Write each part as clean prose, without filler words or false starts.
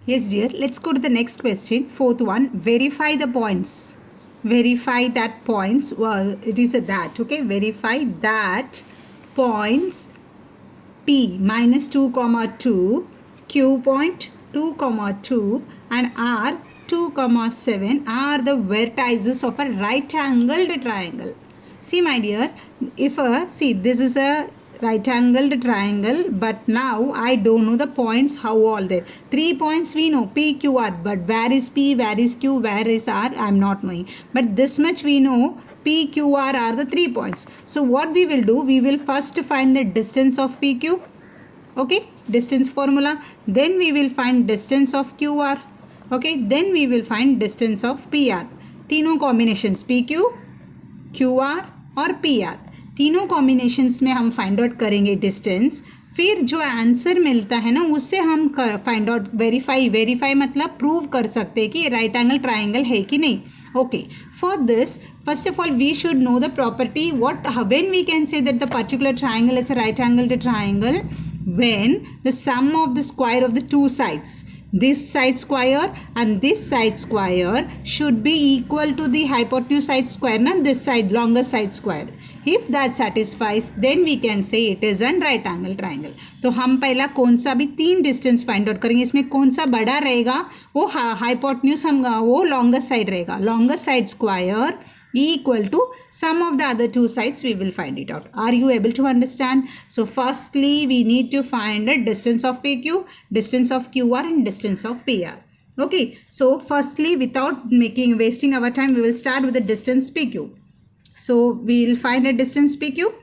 Yes, dear. Let's go to the next question. Fourth one. Verify the points. Verify that points. Well, it is a that. Okay. Verify that points P minus 2 comma 2, Q point 2 comma 2 and R 2 comma 7 are the vertices of a right angled triangle. See my dear, if see this is a right angled triangle, but now I don't know the points how all there. 3 points we know P, Q, R, but where is P, where is Q, where is R, I am not knowing. But this much we know P, Q, R are the 3 points. So what we will do, we will first find the distance of PQ. Okay, distance formula. Then we will find distance of QR. Okay, then we will find distance of PR. तीनों combinations PQ, QR और PR, तीनों combinations में हम find out करेंगे distance. फिर जो answer मिलता है ना उससे हम फाइंड आउट वेरीफाई मतलब प्रूव कर सकते हैं कि ये राइट एंगल ट्राइंगल है कि नहीं. Okay, for this, first of all, we should know the property. When we can say that the particular triangle is a right angled triangle? When the sum of the square of the two sides, this side square and this side square, should be equal to the hypotenuse side square and this side longer side square. If that satisfies, then we can say it is an right angle triangle. तो हम पहला कौन सा भी 3 distance find out करेंगे. इसमें कौन सा बड़ा रहेगा वो हाइपोटेन्यूज हम वो लॉन्गर साइड रहेगा. Longer side square equal to sum of the other two sides. We will find it out. Are you able to understand? So firstly we need to find the distance of PQ, distance of QR and distance of PR. Okay, so firstly without wasting our time, we will start with the distance PQ. So we will find a distance PQ.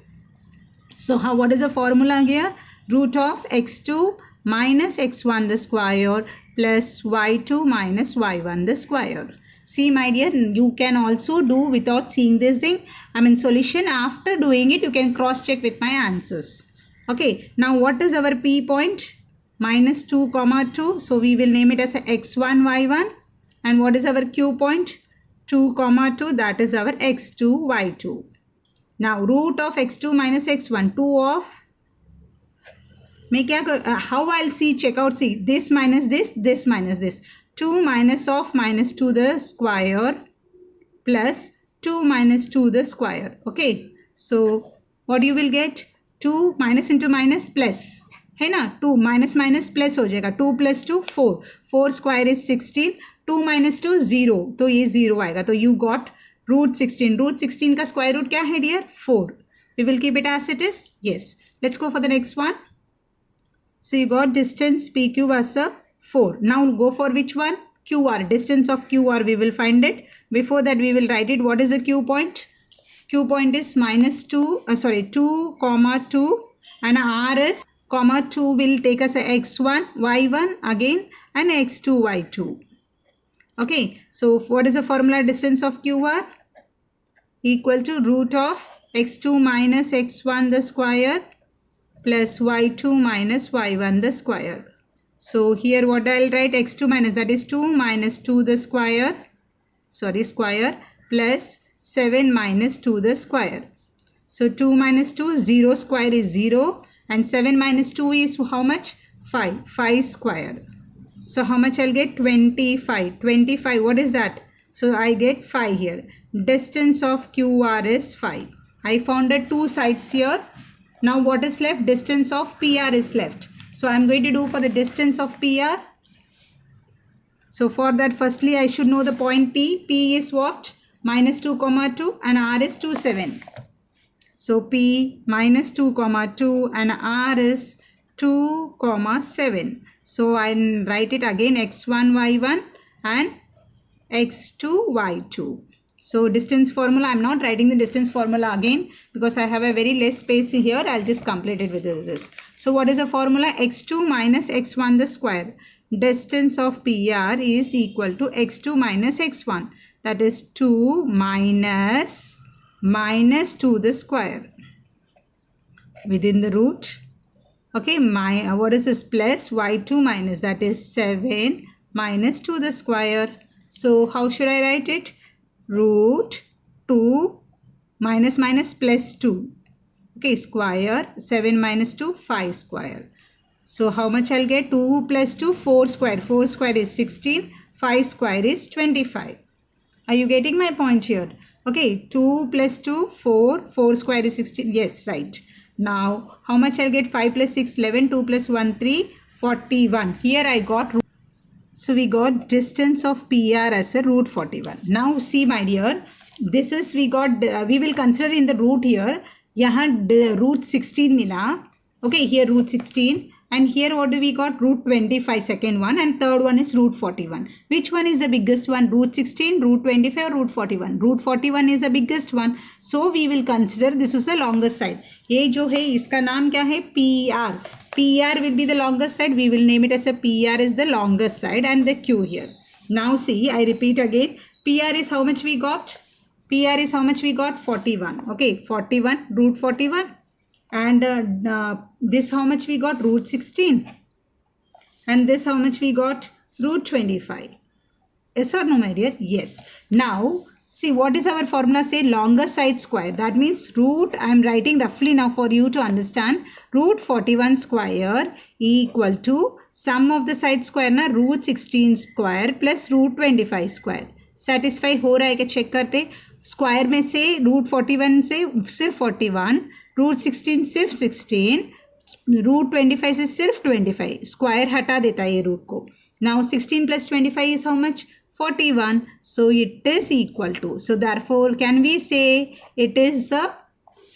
So what is the formula here? Root of x2 minus x1 the square plus y2 minus y1 the square. See my dear, you can also do without seeing this thing. I mean solution. After doing it, you can cross check with my answers. Okay, now what is our P point? Minus 2 comma 2. So we will name it as x1 y1. And what is our Q point? 2 comma 2. That is our x2 y2. Now root of x2 minus x1. 2 of मैं क्या कर how I'll see check out. See this minus this minus this. 2 minus of minus 2 the square plus 2 minus 2 the square. Okay, so what you will get? 2 minus into minus plus है ना. 2 minus minus plus हो जाएगा. 2 plus 2 4. 4 square is 16. 2 minus 2 0. तो ये 0 आएगा. तो you got root 16. root 16 का square root क्या है dear? 4. We will keep it as it is. Yes. Let's go for the next one. So you got distance PQ was a 4. Now go for which one? QR. Distance of QR we will find it. Before that we will write it. What is the Q point? Q point is minus 2 comma 2 and R is comma 2 will take us a x1 y1 again and x2 y2. Okay, so what is the formula? Distance of QR equal to root of x2 minus x1 the square plus y2 minus y1 the square. So here what I'll write? x2 minus, that is 2 minus 2 the square plus 7 minus 2 the square. So 2 minus 2, 0 square is 0 and 7 minus 2 is how much? 5 square. So how much I'll get? 25. 25, what is that? So I get 5 here. Distance of QR is 5. I found the two sides here. Now what is left? Distance of PR is left. So I am going to do for the distance of PR. So for that firstly I should know the point P. P is what? Minus 2 comma 2 and R is 2 7. So P minus 2 comma 2 and R is 2 comma 7. So I write it again x1 y1 and x2 y2. So distance formula, I am not writing the distance formula again because I have a very less space here. I'll just complete it with this. So what is the formula? x2 minus x1 the square. Distance of PR is equal to x2 minus x1. That is 2 minus 2 the square within the root. Okay, what is this? Plus y2 minus, that is 7 minus 2 the square. So how should I write it? Root 2 minus minus plus 2. Okay, square 7 minus 2 5 square. So how much I'll get? 2 plus 2, 4 square. 4 square is 16. 5 square is 25. Are you getting my point here? Okay, 2 plus 2, 4. 4 square is 16. Yes, right. Now, how much I'll get? 5 plus 6, 11. 2 plus 1, 3. 41. Here I got. So we got distance of PR as a root 41. Now see my dear, this is we got, we will consider in the root here. यहाँ root 16 मिला. Okay, here root 16. And here what do we got? Root 25 second one, and third one is root 41. Which one is the biggest one? Root 16, root 25 or root 41? Root 41 is the biggest one. So we will consider this is the longest side. ये जो है इसका नाम क्या है? PR. PR will be the longest side. We will name it as a PR is the longest side and the Q here. Now see, I repeat again. PR is how much we got? PR is how much we got? 41. Okay, 41, root 41. And this how much we got? Root 16. And this how much we got? Root 25. Yes or no, my dear? Yes. Now, see what is our formula say? Longest side square. That means root, I am writing roughly now for you to understand. Root 41 square equal to sum of the side square na root 16 square plus root 25 square. Satisfy हो रहा है क्या? Check करते. Square में से root 41 से सिर्फ 41, root 16 सिर्फ 16, रूट 25 से सिर्फ 25. स्क्वायर हटा देता है ये रूट को. Now 16 plus 25 is how much? 41. So it is equal to. So therefore can we say it is a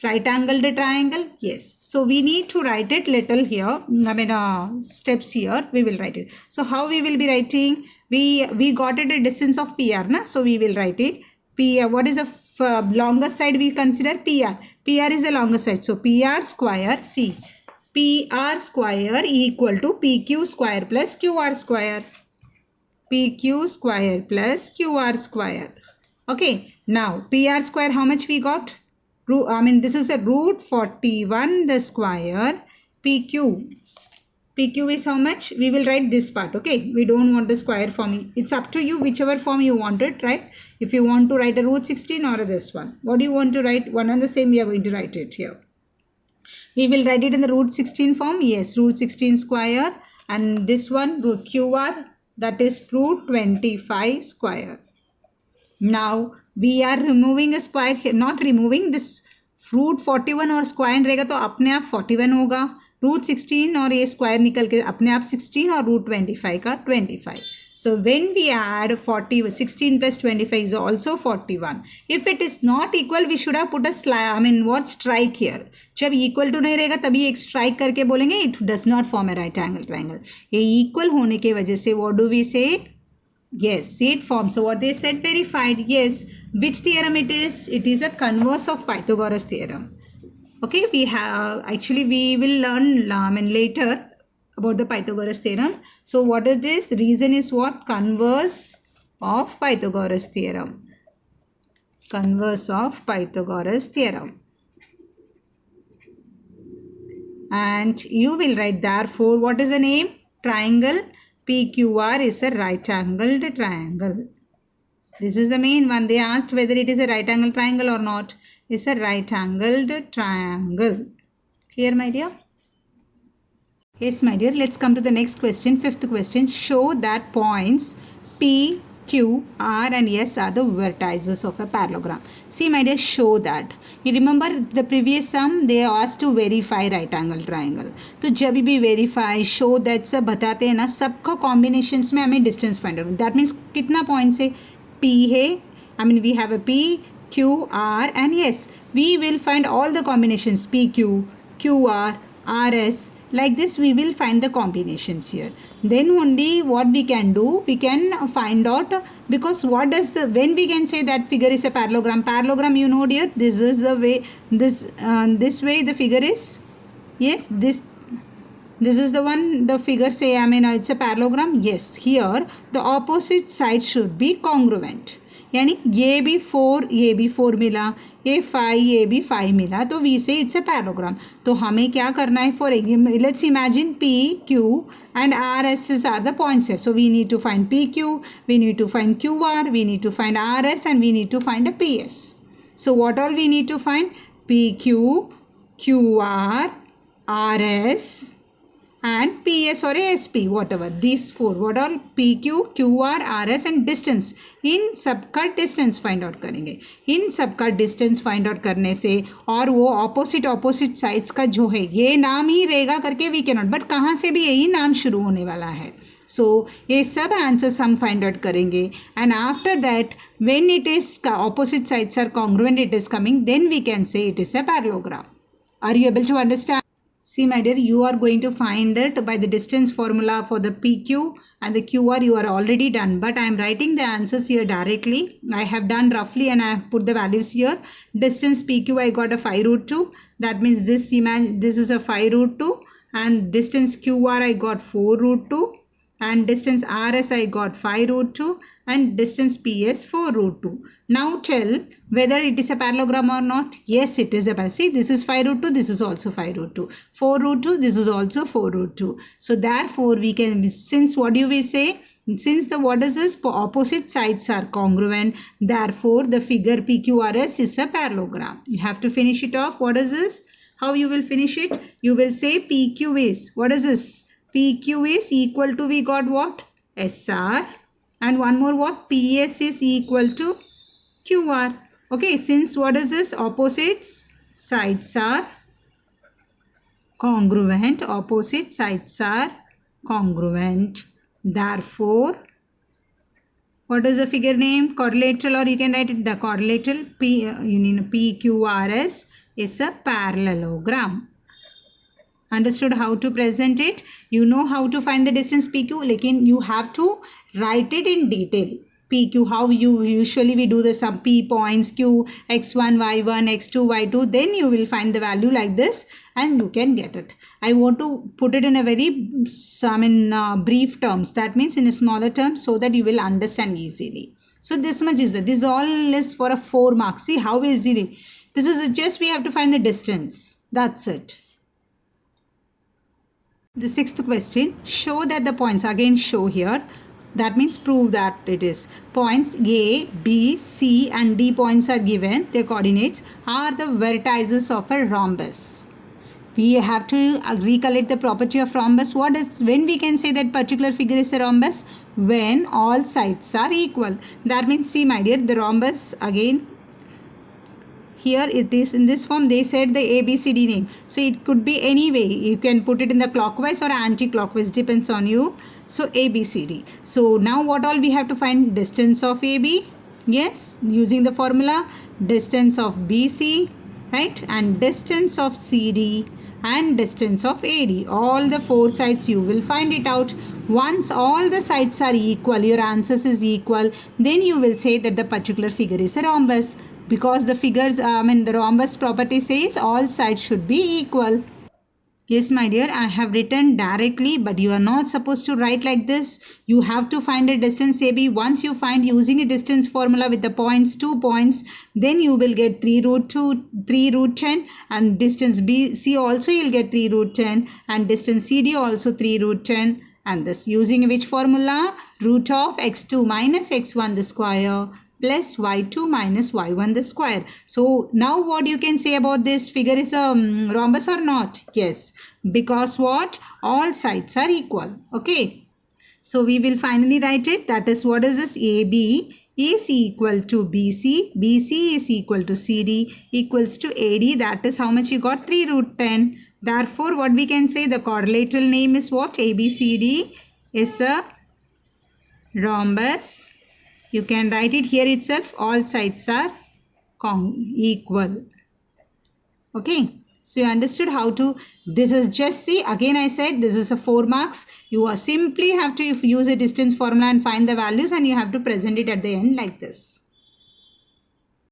right angled triangle? Yes. So we need to write it little here. I mean steps here we will write it. So how we will be writing? We got it a distance of PR na. So we will write it. PR. What is the longest side we consider? PR. PR is the longest side. So PR square. See. PR square equal to PQ square plus QR square. PQ square plus QR square. Okay. Now PR square how much we got? This is a root 41 the square. PQ. PQ is how much? We will write this part. Okay. We don't want the square form. It's up to you whichever form you want it. Right. If you want to write a root 16 or this one. What do you want to write? One and the same we are going to write it here. We will write it in the root 16 form. Yes, root 16 square. And this one, root QR, that is root 25 square. Now, we are removing a square here. Not removing this root 41 और square रहेगा तो अपने आप 41 होगा. Root 16 और ये square निकल के अपने आप 16 और root 25 का 25. So when we add 16 plus 25 is also 41. If it is not equal, we should have put a strike here. जब equal to नहीं रहेगा तभी एक strike करके बोलेंगे it does not form a right angle triangle. ये equal होने के वजह से what do we say? Yes, see it forms. So what they said verified. Yes. Which theorem it is? It is a converse of Pythagoras theorem. Okay, we will learn later about the Pythagoras theorem. So what it is? The reason is what? Converse of Pythagoras theorem. Converse of Pythagoras theorem. And you will write therefore what is the name? Triangle PQR is a right angled triangle. This is the main one. They asked whether it is a right angled triangle or not. It's a right angled triangle. Clear, my dear? Yes, my dear. Let's come to the next question. Fifth question. Show that points P, Q, R and S are the vertices of a parallelogram. See, my dear, show that. You remember the previous sum? They asked to verify right angle triangle. तो जब भी verify, show that सब बताते हैं ना, सबका combinations में हमें distance find out. That means कितना points है? P है. We have a P, Q, R and S. We will find all the combinations P, Q, Q, R, R, S. Like this we will find the combinations here. Then only what we can do, we can find out, because what does when we can say that figure is a parallelogram. Parallelogram, you know dear, this is the way, this way the figure is. Yes, this is the one, the figure say, it's a parallelogram. Yes, here the opposite side should be congruent. यानी ये भी 4 मिला, ये 5 ये भी 5 मिला, तो we से इट्स अ पैराग्राम. तो हमें क्या करना है? For example let's imagine P, Q and R, S are the points here. So we need to find PQ, we need to find QR, we need to find RS and we need to find a PS. So what all we need to find? PQ, QR, RS and PS or ASP, whatever. These four, what all? PQ, QR, RS and distance. इन सबका distance find out करेंगे. इन सबका distance find out करने से और वो opposite sides का जो है ये नाम ही रहेगा करके वी कैन नॉट, बट कहाँ से भी यही नाम शुरू होने वाला है. सो ये सब आंसर्स हम फाइंड आउट करेंगे and after that when it is opposite sides are congruent it is coming, then we can say it is a parallelogram. Are you able to understand? See my dear, you are going to find it by the distance formula for the PQ and the QR you are already done. But I am writing the answers here directly. I have done roughly and I have put the values here. Distance PQ I got a 5 root 2. That means this is a 5 root 2. And distance QR I got 4 root 2. And distance RS I got 5 root 2. And distance PS 4 root 2. Now tell whether it is a parallelogram or not. Yes, it is a parallelogram. See, this is 5 root 2, this is also 5 root 2. 4 root 2, this is also 4 root 2. So therefore, we can, since what do we say? Since the what is this? Opposite sides are congruent. Therefore, the figure PQRS is a parallelogram. You have to finish it off. What is this? How you will finish it? You will say PQ is, what is this? PQ is equal to, we got what? SR. And one more what? PS is equal to QR. Okay, since what is this? Opposites sides are congruent. Opposite sides are congruent. Therefore, what is the figure name? Quadrilateral, or you can write it the quadrilateral. PQRS is a parallelogram. Understood how to present it? You know how to find the distance PQ. Lekin you have to write it in detail. PQ, how you usually we do the sum P points, Q, X1, Y1, X2, Y2. Then you will find the value like this and you can get it. I want to put it in a very brief terms. That means in a smaller terms so that you will understand easily. So this much is that. This all is for a 4 marks. See how easily. This is just we have to find the distance. That's it. The sixth question, show that the points, again show here, that means prove that it is points A, B, C and D points are given, their coordinates are the vertices of a rhombus. We have to recollect the property of rhombus. What is, when we can say that particular figure is a rhombus? When all sides are equal. That means, see my dear, the rhombus again, here it is in this form. They said the ABCD name. So it could be any way. You can put it in the clockwise or anti-clockwise. Depends on you. So ABCD. So now what all we have to find? Distance of AB. Yes. Using the formula. Distance of BC. Right. And distance of CD. And distance of AD. All the 4 sides you will find it out. Once all the sides are equal, your answers is equal, then you will say that the particular figure is a rhombus. Because the figures, the rhombus property says all sides should be equal. Yes, my dear, I have written directly, but you are not supposed to write like this. You have to find a distance AB. Once you find using a distance formula with the points, 2 points, then you will get 3 root 10, and distance BC also you'll get 3 root 10, and distance CD also 3 root 10. And this using which formula? Root of x2 minus x1 the square plus y2 minus y1 the square. So now what you can say about this figure is a rhombus or not? Yes, because what? All sides are equal. Okay. So we will finally write it. That is, what is this? AB is equal to BC. BC is equal to CD equals to AD. That is how much you got? 3 root 10. Therefore, what we can say? The quadrilateral name is what? ABCD is a rhombus. You can write it here itself. All sides are equal. Okay. So you understood how to, this is just, see, again I said this is a 4 marks. You are simply have to use a distance formula and find the values, and you have to present it at the end like this.